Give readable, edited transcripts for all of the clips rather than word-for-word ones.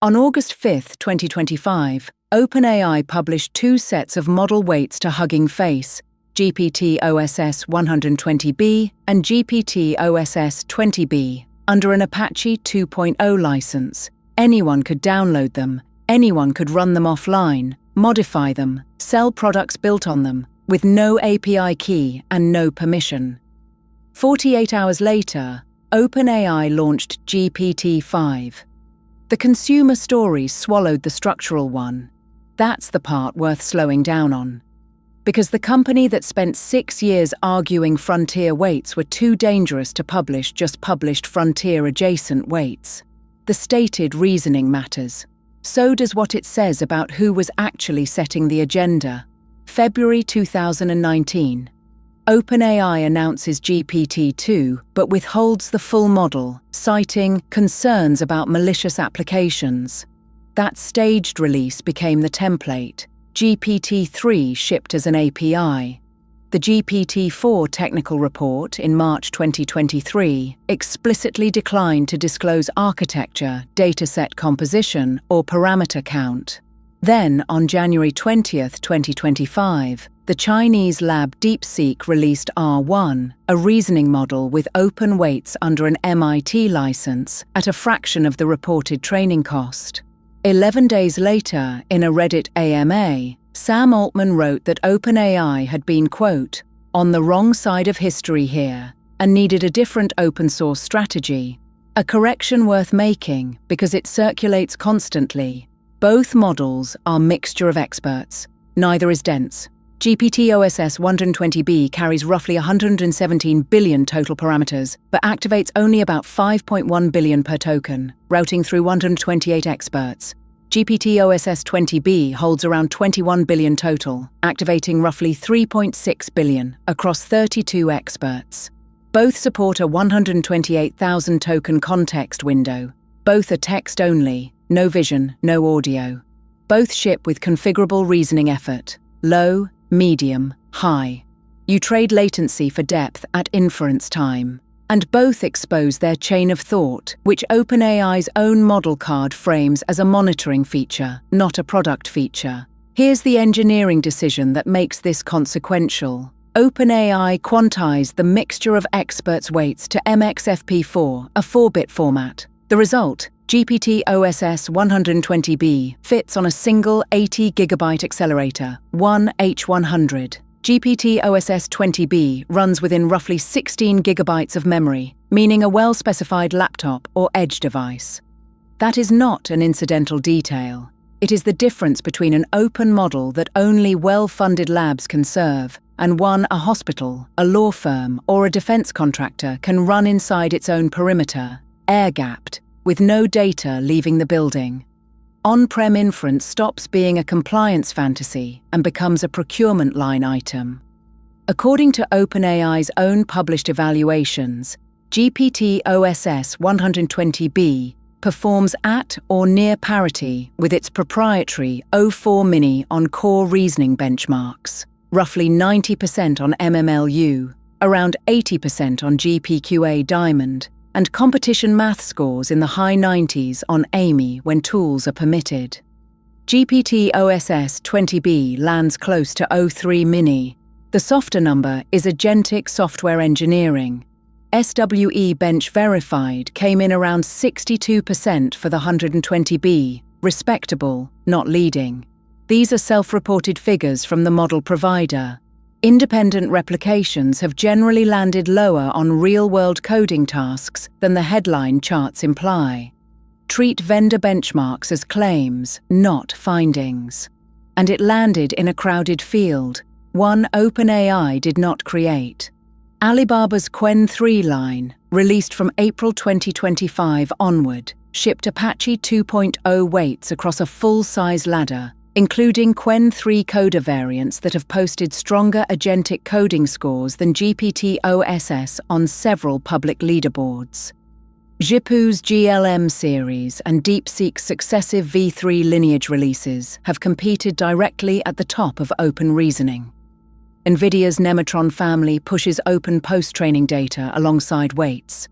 On August 5, 2025, OpenAI published two sets of model weights to Hugging Face, GPT-oss 120B and GPT-oss 20B, under an Apache 2.0 license. Anyone could download them, anyone could run them offline, modify them, sell products built on them, with no API key and no permission. 48 hours later, OpenAI launched GPT-5. The consumer story swallowed the structural one. That's the part worth slowing down on. Because the company that spent 6 years arguing frontier weights were too dangerous to publish just published frontier-adjacent weights. The stated reasoning matters. So does what it says about who was actually setting the agenda. February 2019. OpenAI announces GPT-2 but withholds the full model, citing concerns about malicious applications. That staged release became the template. GPT-3 shipped as an API. The GPT-4 Technical Report in March 2023 explicitly declined to disclose architecture, dataset composition, or parameter count. Then, on January 20, 2025, the Chinese lab DeepSeek released R1, a reasoning model with open weights under an MIT license, at a fraction of the reported training cost. 11 days later, in a Reddit AMA, Sam Altman wrote that OpenAI had been, quote, on the wrong side of history here, and needed a different open-source strategy. A correction worth making because it circulates constantly. Both models are a mixture of experts. Neither is dense. GPT-oss 120B carries roughly 117 billion total parameters, but activates only about 5.1 billion per token, routing through 128 experts. GPT-oss 20B holds around 21 billion total, activating roughly 3.6 billion across 32 experts. Both support a 128,000 token context window. Both are text-only, no vision, no audio. Both ship with configurable reasoning effort, low, medium, high. You trade latency for depth at inference time. And both expose their chain of thought, which OpenAI's own model card frames as a monitoring feature, not a product feature. Here's the engineering decision that makes this consequential. OpenAI quantized the mixture of experts' weights to MXFP4, a 4-bit format. The result, GPT-oss 120B, fits on a single 80GB accelerator, 1H100. GPT-oss 20B runs within roughly 16 GB of memory, meaning a well-specified laptop or edge device. That is not an incidental detail. It is the difference between an open model that only well-funded labs can serve and one a hospital, a law firm, or a defense contractor can run inside its own perimeter, air-gapped, with no data leaving the building. On-prem inference stops being a compliance fantasy and becomes a procurement line item. According to OpenAI's own published evaluations, GPT-oss 120B performs at or near parity with its proprietary O4 Mini on core reasoning benchmarks, roughly 90% on MMLU, around 80% on GPQA Diamond, and competition math scores in the high 90s on AMY when tools are permitted. GPT-oss 20B lands close to O3 Mini. The softer number is agentic software engineering. SWE Bench Verified came in around 62% for the 120B, respectable, not leading. These are self-reported figures from the model provider. Independent replications have generally landed lower on real-world coding tasks than the headline charts imply. Treat vendor benchmarks as claims, not findings. And it landed in a crowded field, one OpenAI did not create. Alibaba's Qwen3 line, released from April 2025 onward, shipped Apache 2.0 weights across a full-size ladder, including Qwen3 coder variants that have posted stronger agentic coding scores than GPT-oss on several public leaderboards. Zhipu's GLM series and DeepSeek's successive V3 lineage releases have competed directly at the top of open reasoning. NVIDIA's Nematron family pushes open post-training data alongside weights.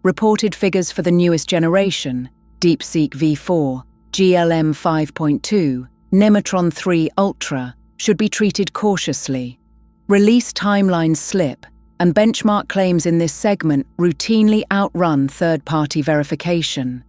Reported figures for the newest generation, DeepSeek V4, GLM 5.2, Nematron 3 Ultra, should be treated cautiously. Release timelines slip, and benchmark claims in this segment routinely outrun third-party verification.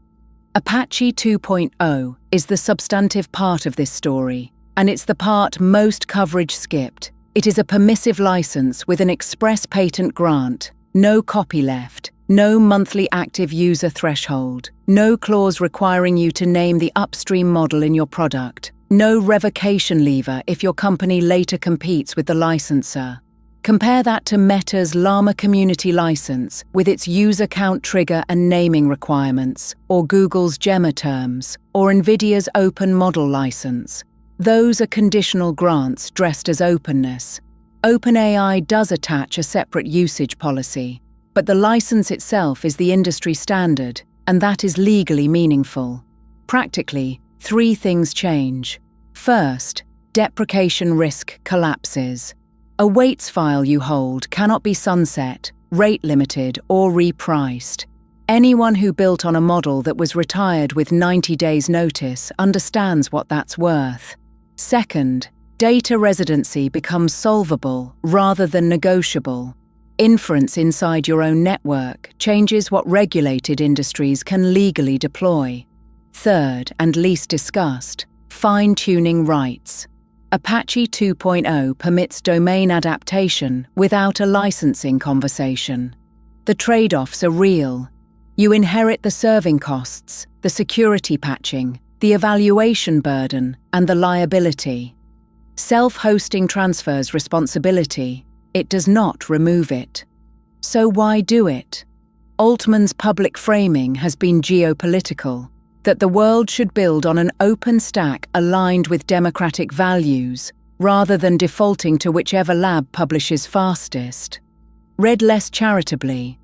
Apache 2.0 is the substantive part of this story, and it's the part most coverage skipped. It is a permissive license with an express patent grant, no copyleft, no monthly active user threshold, no clause requiring you to name the upstream model in your product, no revocation lever if your company later competes with the licensor. Compare that to Meta's Llama Community license with its user count trigger and naming requirements, or Google's Gemma terms, or NVIDIA's Open Model license. Those are conditional grants dressed as openness. OpenAI does attach a separate usage policy, but the license itself is the industry standard, and that is legally meaningful. Practically, 3 things change. First, deprecation risk collapses. A weights file you hold cannot be sunset, rate limited, or repriced. Anyone who built on a model that was retired with 90 days' notice understands what that's worth. Second, data residency becomes solvable rather than negotiable. Inference inside your own network changes what regulated industries can legally deploy. Third, and least discussed, fine-tuning rights. Apache 2.0 permits domain adaptation without a licensing conversation. The trade-offs are real. You inherit the serving costs, the security patching, the evaluation burden, and the liability. Self-hosting transfers responsibility. It does not remove it. So why do it? Altman's public framing has been geopolitical, that the world should build on an open stack aligned with democratic values, rather than defaulting to whichever lab publishes fastest. Read less charitably,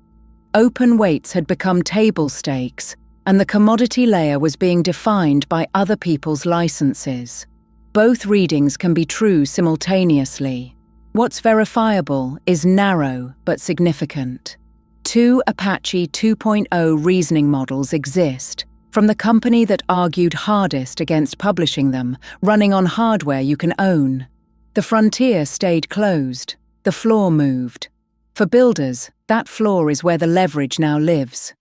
open weights had become table stakes, and the commodity layer was being defined by other people's licenses. Both readings can be true simultaneously. What's verifiable is narrow but significant. 2 Apache 2.0 reasoning models exist, from the company that argued hardest against publishing them, running on hardware you can own. The frontier stayed closed. The floor moved. For builders, that floor is where the leverage now lives.